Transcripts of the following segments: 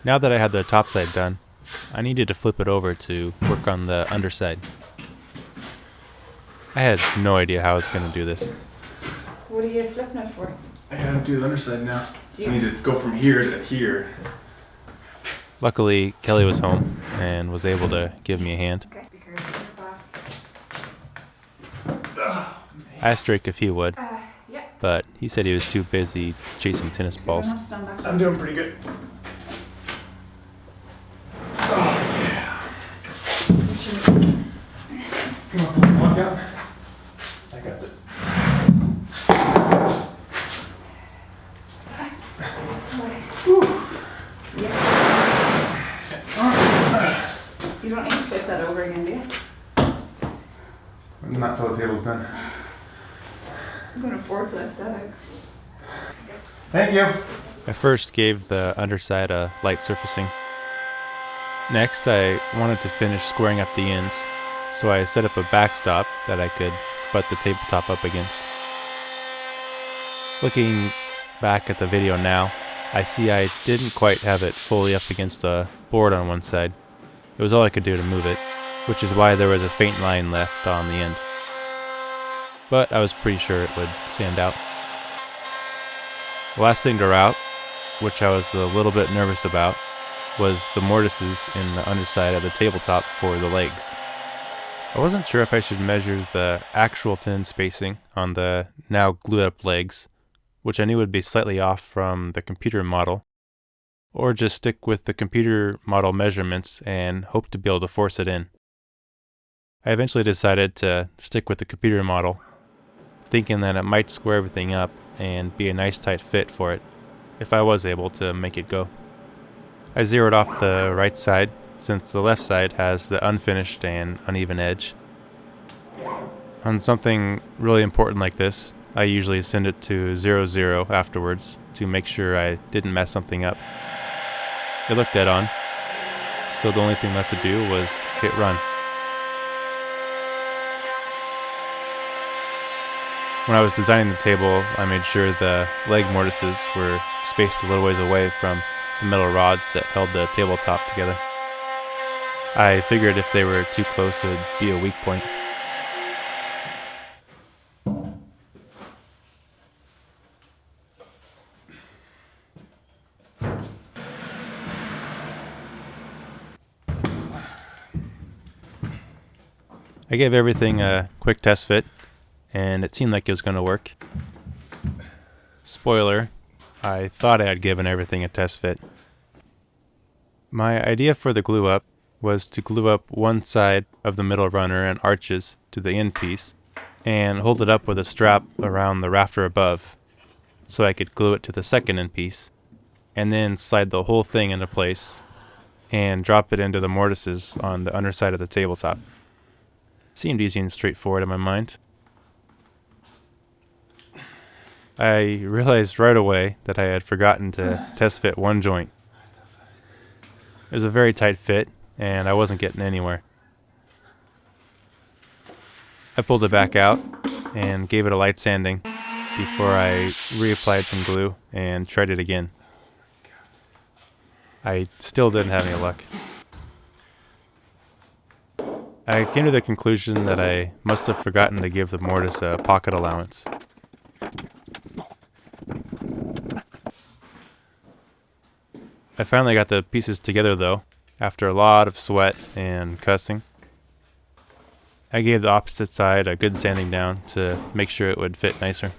Now that I had the top side done, I needed to flip it over to work on the underside. I had no idea how I was going to do this. What are you flipping it for? I gotta do the underside now. I need to go from here to here. Luckily, Kelly was home and was able to give me a hand. Okay, be careful of your back. I asked Drake if he would, Yeah. but he said he was too busy chasing tennis balls. I'm doing pretty good. Oh, yeah. You want to walk out? I got it. You don't need to flip that over again, do you? Not till the table's done. I'm going to forklift that out. Thank you. I first gave the underside a light surfacing. Next, I wanted to finish squaring up the ends, so I set up a backstop that I could butt the tabletop up against. Looking back at the video now, I see I didn't quite have it fully up against the board on one side. It was all I could do to move it, which is why there was a faint line left on the end. But I was pretty sure it would stand out. The last thing to route, which I was a little bit nervous about, was the mortises in the underside of the tabletop for the legs. I wasn't sure if I should measure the actual tenon spacing on the now glued up legs, which I knew would be slightly off from the computer model, or just stick with the computer model measurements and hope to be able to force it in. I eventually decided to stick with the computer model, thinking that it might square everything up and be a nice tight fit for it, if I was able to make it go. I zeroed off the right side, since the left side has the unfinished and uneven edge. On something really important like this, I usually send it to 0-0 afterwards to make sure I didn't mess something up. It looked dead on, so the only thing left to do was hit run. When I was designing the table, I made sure the leg mortises were spaced a little ways away from the metal rods that held the tabletop together. I figured if they were too close, it would be a weak point. I gave everything a quick test fit, and it seemed like it was going to work. Spoiler, I thought I had given everything a test fit. My idea for the glue up was to glue up one side of the middle runner and arches to the end piece, and hold it up with a strap around the rafter above, so I could glue it to the second end piece, and then slide the whole thing into place, and drop it into the mortises on the underside of the tabletop. Seemed easy and straightforward in my mind. I realized right away that I had forgotten to test fit one joint. It was a very tight fit, and I wasn't getting anywhere. I pulled it back out and gave it a light sanding before I reapplied some glue and tried it again. I still didn't have any luck. I came to the conclusion that I must have forgotten to give the mortise a pocket allowance. I finally got the pieces together though, after a lot of sweat and cussing. I gave the opposite side a good sanding down to make sure it would fit nicer.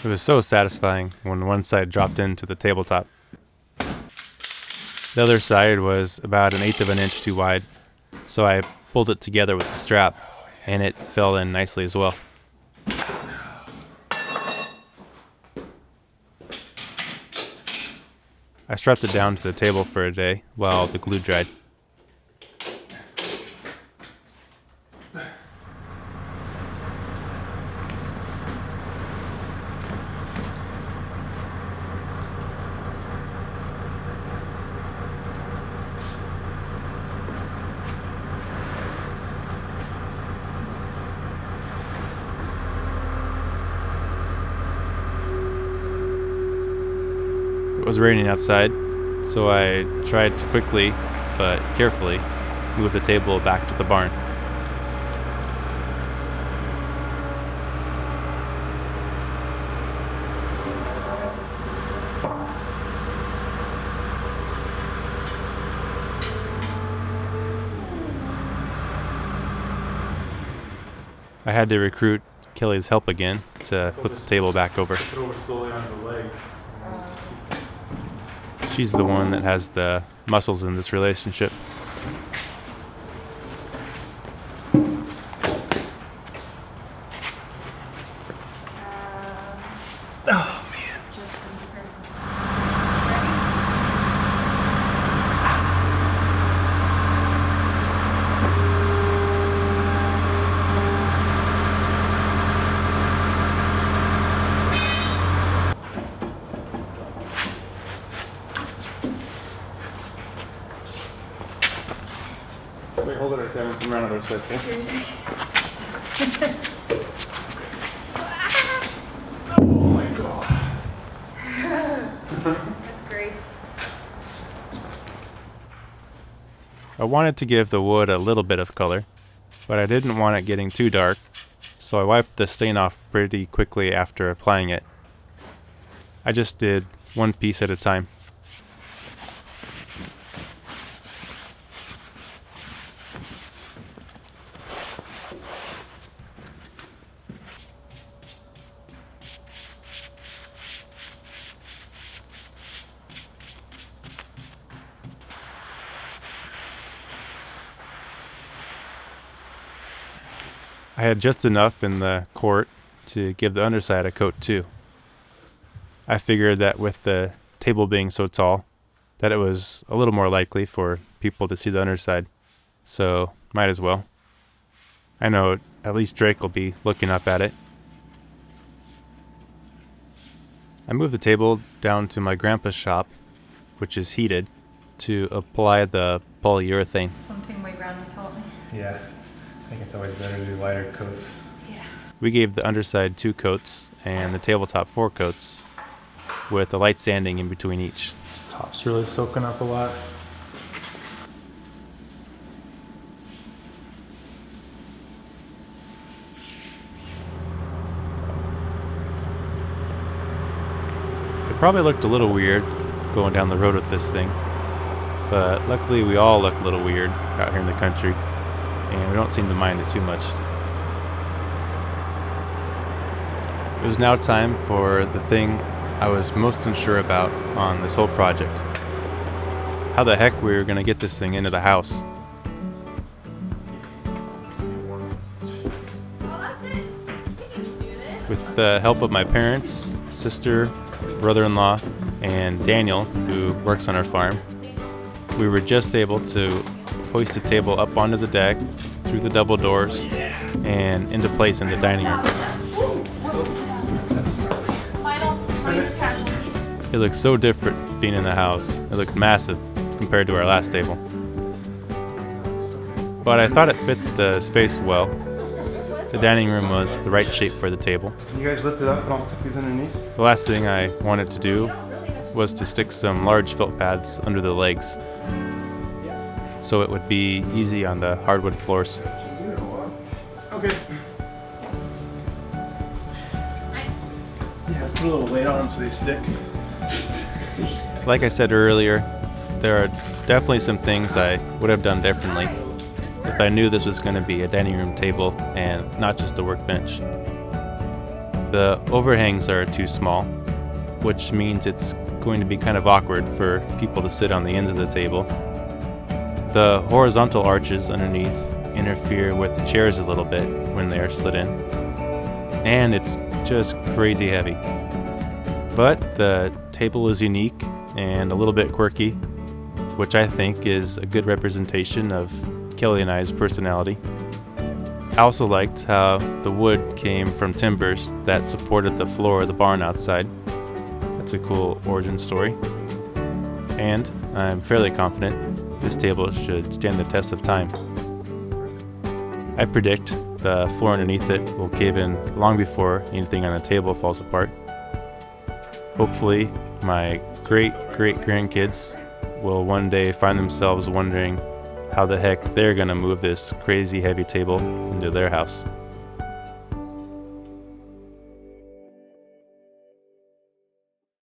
It was so satisfying when one side dropped into the tabletop. The other side was about 1/8 of an inch too wide, so I pulled it together with the strap, and it fell in nicely as well. I strapped it down to the table for a day while the glue dried. was raining outside, so I tried to quickly, but carefully, move the table back to the barn. I had to recruit Kelly's help again to flip the table back over. Put over slowly onto the legs. She's the one that has the muscles in this relationship. Oh man. Wait, hold it right there and come around the other side, okay? Oh my god. That's great. I wanted to give the wood a little bit of color, but I didn't want it getting too dark, so I wiped the stain off pretty quickly after applying it. I just did one piece at a time. I had just enough in the court to give the underside a coat too. I figured that with the table being so tall, that it was a little more likely for people to see the underside, so might as well. I know at least Drake will be looking up at it. I moved the table down to my grandpa's shop, which is heated, to apply the polyurethane. Something my grandma taught me. Yeah. I think it's always better to do lighter coats. Yeah. We gave the underside 2 coats and the tabletop 4 coats, with a light sanding in between each. This top's really soaking up a lot. It probably looked a little weird going down the road with this thing, but luckily we all look a little weird out here in the country, and we don't seem to mind it too much. It was now time for the thing I was most unsure about on this whole project. How the heck we were going to get this thing into the house. With the help of my parents, sister, brother-in-law, and Daniel, who works on our farm, we were just able to hoist the table up onto the deck, through the double doors, and into place in the dining room. It looked so different being in the house. It looked massive compared to our last table. But I thought it fit the space well. The dining room was the right shape for the table. Can you guys lift it up and I'll stick these underneath? The last thing I wanted to do was to stick some large felt pads under the legs, so it would be easy on the hardwood floors. Okay. Yeah, let's put a little weight on them so they stick. Like I said earlier, there are definitely some things I would have done differently if I knew this was going to be a dining room table and not just a workbench. The overhangs are too small, which means it's going to be kind of awkward for people to sit on the ends of the table. The horizontal arches underneath interfere with the chairs a little bit when they are slid in, and it's just crazy heavy. But the table is unique and a little bit quirky, which I think is a good representation of Kelly and I's personality. I also liked how the wood came from timbers that supported the floor of the barn outside. That's a cool origin story. And I'm fairly confident this table should stand the test of time. I predict the floor underneath it will cave in long before anything on the table falls apart. Hopefully, my great-great-grandkids will one day find themselves wondering how the heck they're gonna move this crazy heavy table into their house.